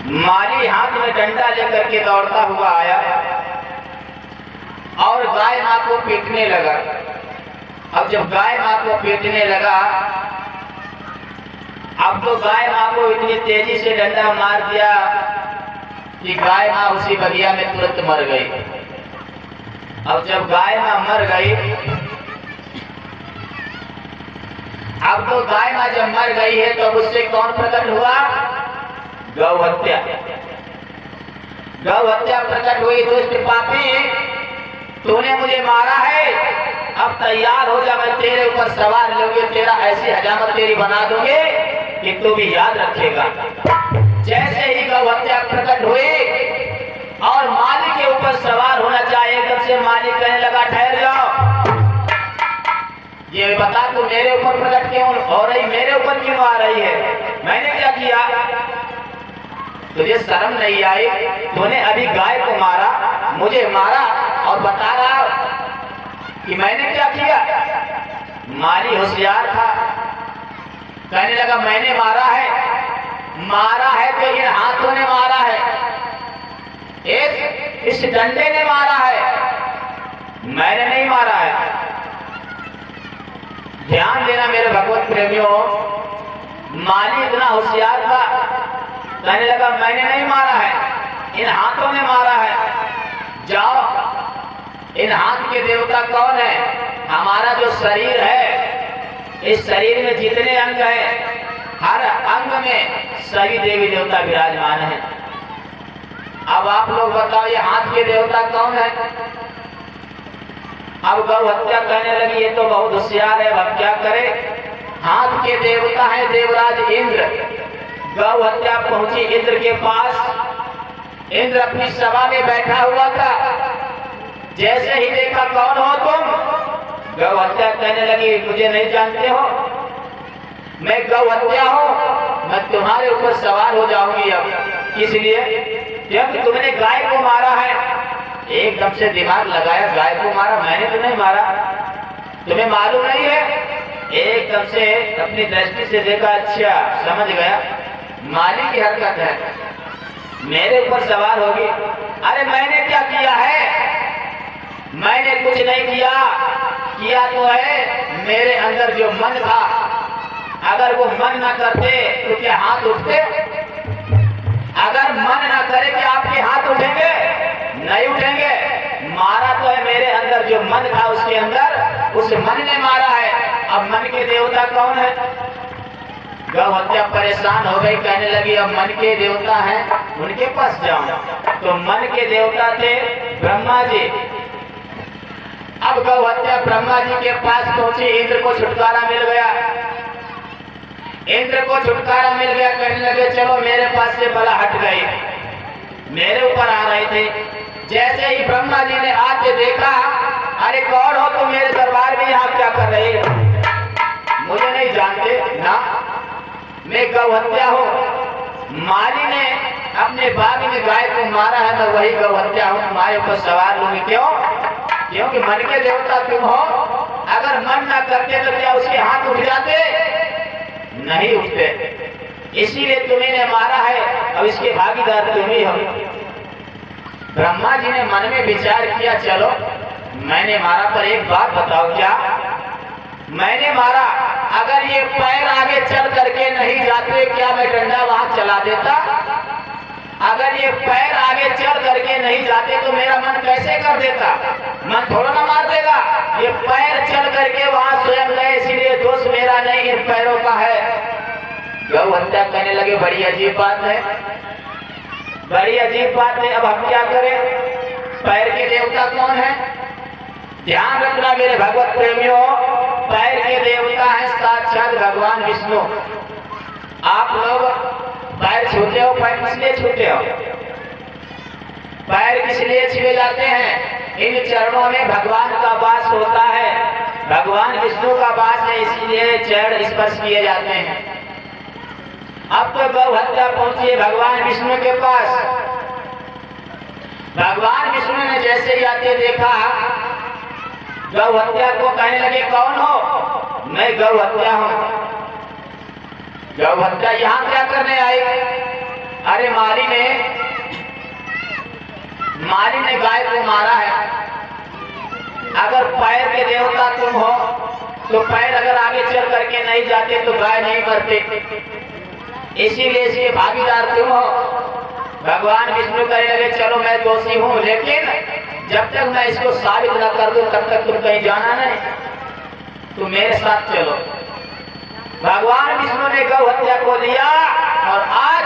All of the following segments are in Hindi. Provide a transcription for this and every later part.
माली हाथ में डंडा लेकर के दौड़ता हुआ आया और गाय मां को पीटने लगा। अब जब गाय मां को पीटने लगा, अब तो गाय मां को इतनी तेजी से डंडा मार दिया कि गाय मां उसी बगिया में तुरंत मर गई। अब जब गाय मां मर गई, अब तो गाय मां जब मर गई है तो उससे कौन प्रकट हुआ? गौ हत्या। गौ हत्या प्रकट हुई। दुष्ट पापी, तूने मुझे मारा है, अब तैयार हो जा, मैं तेरे ऊपर सवार लूंगी, तेरा ऐसी हजामत तेरी बना दूंगी कि तू भी याद रखेगा। जैसे ही गौ हत्या प्रकट हुई और माली के ऊपर सवार होना चाहिए, तब से माली कहने लगा ठहर जाओ, ये बता तू मेरे ऊपर प्रकट क्यों हो रही, मेरे ऊपर क्यों आ रही है? मैंने क्या किया? तुझे शर्म नहीं आई? तूने अभी गाय को मारा, मुझे मारा और बता रहा कि मैंने क्या किया? माली होशियार था, कहने लगा मैंने मारा है तो इन हाथों ने मारा है, एक इस डंडे ने मारा है, मैंने नहीं मारा है। ध्यान देना मेरे भगवत प्रेमियों, माली इतना होशियार था, कहने लगा मैंने नहीं मारा है, इन हाथों ने मारा है। जाओ, इन हाथ के देवता कौन है? हमारा जो शरीर है, इस शरीर में जितने अंग हैं, हर अंग में सभी देवी देवता विराजमान हैं। अब आप लोग बताओ ये हाथ के देवता कौन है? अब गौ हत्या कहने लगी ये तो बहुत होशियार है, अब क्या करे? हाथ के देवता है देवराज इंद्र। गौ हत्या पहुंची इंद्र के पास। इंद्र अपनी सभा में बैठा हुआ था। जैसे ही देखा कौन हो तुम? गौ हत्या कहने लगी मुझे नहीं जानते हो, मैं गौ हत्या हूं, मैं तुम्हारे ऊपर सवार हो जाऊंगी। अब इसलिए जब तुमने गाय को मारा है, एकदम से दिमाग लगाया, गाय को मारा, मैंने तो नहीं मारा, तुम्हें मालूम नहीं है? एकदम से अपनी दृष्टि से देखा, अच्छा समझ गया, माली की हरकत है, मेरे ऊपर सवार होगी। अरे मैंने क्या किया है? मैंने कुछ नहीं किया तो है मेरे अंदर जो मन था, अगर वो मन ना करते तो क्या हाथ उठते? अगर मन ना करे क्या आपके हाथ उठेंगे? नहीं उठेंगे। मारा तो है मेरे अंदर जो मन था, उसके अंदर उस मन ने मारा है। अब मन के देवता कौन है? गौ हत्या परेशान हो गई, कहने लगी अब मन के देवता हैं, उनके पास जाऊं। तो मन के देवता थे ब्रह्मा जी। अब गौ हत्या ब्रह्मा जी के पास पहुंची, इंद्र को छुटकारा मिल गया। इंद्र को छुटकारा मिल गया, कहने लगे चलो मेरे पास से बला हट गई, मेरे ऊपर आ रहे थे। जैसे ही ब्रह्मा जी ने आके देखा, अरे कौन हो तुम, मेरे दरबार में यहाँ क्या कर रहे? मुझे नहीं जानते ना, मैं गौ हत्या हूँ। माली ने अपने बाग में गाय को मारा है, मैं वही गौ हत्या हूँ, तुम्हारे ऊपर सवार लूंगी। क्यों? क्योंकि मन के देवता तुम हो। अगर मन ना करते तो क्या उसके हाथ उठ जाते? नहीं उठते। इसीलिए तुम्ही ने मारा है, अब इसके भागीदार तुम ही हो। ब्रह्मा जी ने मन में विचार किया, चलो मैंने मारा, पर एक बात बताओ, क्या मैंने मारा? अगर ये पैर आगे चल करके नहीं जाते, क्या मैं डंडा वहां चला देता? अगर ये पैर आगे चल करके नहीं जाते तो मेरा मन कैसे कर देता? मन थोड़ा ना मार देगा। ये पैर चल करके वहां स्वयं गए, इसीलिए दोष मेरा नहीं, इन पैरों का है। गौ हत्या कहने लगे बड़ी अजीब बात है, बड़ी अजीब बात है, अब हम क्या करें? पैर के देवता कौन है? ध्यान रखना मेरे भगवत प्रेमियों, पैर के देवता है साक्षात भगवान विष्णु। आप लोग पैर छूते हो, पैर किस लिए छूते हो? पैर किस लिए छुए जाते हैं? इन चरणों में भगवान का वास होता है, भगवान विष्णु का वास है, इसलिए चरण स्पर्श किए जाते हैं। अब तो गौ हत्या पहुंची है भगवान विष्णु के पास। भगवान विष्णु ने जैसे ही आते देखा, गौ हत्या को कहने लगे कौन हो? मैं गौ हत्या हूं। गौ हत्या यहाँ क्या करने आई? अरे माली ने गाय को मारा है। अगर पैर के देवता तुम हो तो पैर अगर आगे चल करके नहीं जाते तो गाय नहीं मरते, इसीलिए इसके भागीदार तुम हो। भगवान विष्णु कहने लगे चलो मैं दोषी हूं, लेकिन जब तक मैं इसको साबित न कर दूं तब तक तुम कहीं जाना नहीं, तुम मेरे साथ चलो। भगवान विष्णु ने गौ हत्या को लिया और आज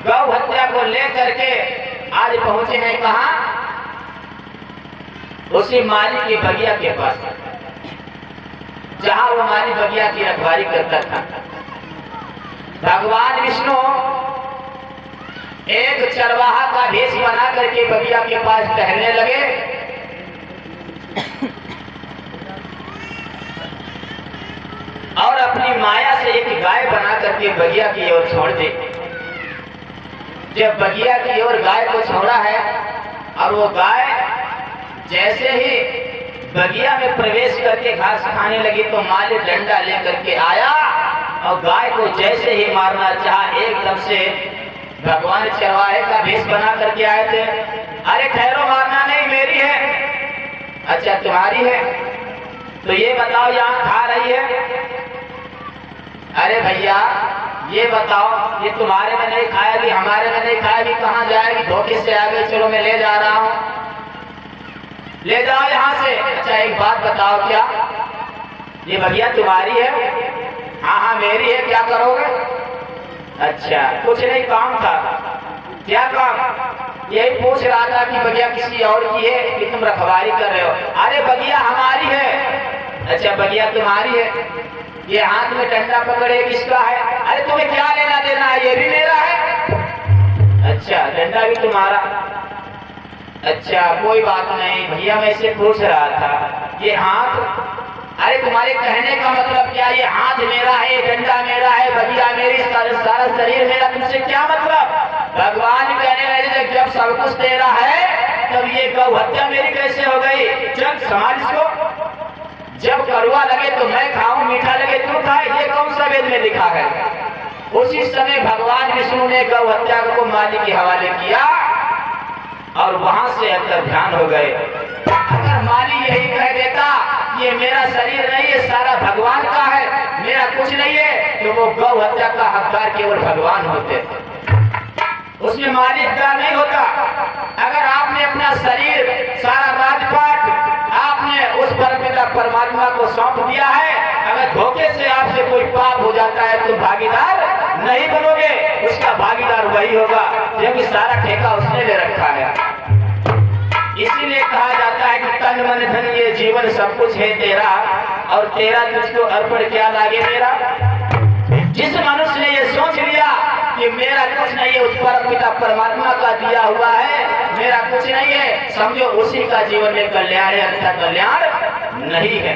गौ हत्या को लेकर के आज पहुंचे हैं कहां? उसी माली की बगिया के पास, जहां वो माली बगिया की रखवाली करता था। भगवान विष्णु एक चरवाहा का भेष बना करके बगिया के पास टहलने लगे। और अपनी माया से एक गाय बना करके बगिया की ओर छोड़ दी। जब बगिया की ओर गाय को छोड़ा है और वो गाय जैसे ही बगिया में प्रवेश करके घास खाने लगी तो माली डंडा लेकर के आया और गाय को जैसे ही मारना चाहा, एकदम से भगवान चरवाहे का भेष बना करके आए थे। अरे ठहरो, मारना नहीं, मेरी है। अच्छा तुम्हारी है तो ये बताओ यहाँ खा रही है? अरे भैया ये बताओ, ये तुम्हारे में नहीं खाएगी, हमारे में नहीं खाएगी, कहाँ जाएगी? धोखे से आ गई, चलो मैं ले जा रहा हूँ, ले जाओ यहाँ से। अच्छा एक बात बताओ, क्या ये बगिया तुम्हारी है? हाँ हाँ मेरी है, क्या करोगे? अच्छा कुछ नहीं, काम था। क्या काम? यही पूछ रहा था कि बगिया किसी और की है कि तुम रखवाली कर रहे हो? अरे बगिया हमारी है। अच्छा बगिया तुम्हारी है, ये हाथ में डंडा पकड़े किसका है? अरे तुम्हें क्या लेना देना है, ये भी मेरा है। अच्छा डंडा भी तुम्हारा? अच्छा कोई बात नहीं भैया, मैं इसे पूछ रहा था ये हाथ, अरे तुम्हारे कहने का मतलब क्या? ये हाथ मेरा है, डंडा मेरा है, बगिया मेरी, सारा शरीर मेरा, तुमसे क्या मतलब? भगवान कहने लगे जब सब कुछ तेरा है तब ये गौ हत्या मेरी कैसे हो गई? चल समाज इसको। जब कड़वा लगे तो मैं खाऊं, मीठा लगे तू खाए, ये कौन सा वेद में लिखा है? उसी समय भगवान विष्णु ने गौ हत्या को माली के हवाले किया और वहां से अंतर ध्यान हो गए। अगर माली यही कह देता ये मेरा शरीर नहीं है, सारा भगवान का है, मेरा कुछ नहीं है, तो वो गौ हत्या का हकदार केवल भगवान होते, उसमें माली हकदार नहीं होता। अगर आपने अपना शरीर, सारा राजपाट आपने उस परमपिता परमात्मा को सौंप दिया है, अगर धोखे से आपसे कोई पाप हो जाता है तो भागीदार नहीं बनोगे, उसका भागीदार वही होगा क्योंकि सारा ठेका उसने ले रखा है। इसीलिए कहा जाता है कि तन मन धन ये जीवन सब कुछ है तेरा, और तेरा तुझको अर्पण क्या लागे मेरा। जिस मनुष्य ने ये सोच लिया कि मेरा कुछ नहीं है, उस परमपिता परमात्मा का दिया हुआ है, मेरा कुछ नहीं है, समझो उसी का जीवन में कल्याण है, अन्यथा कल्याण नहीं है।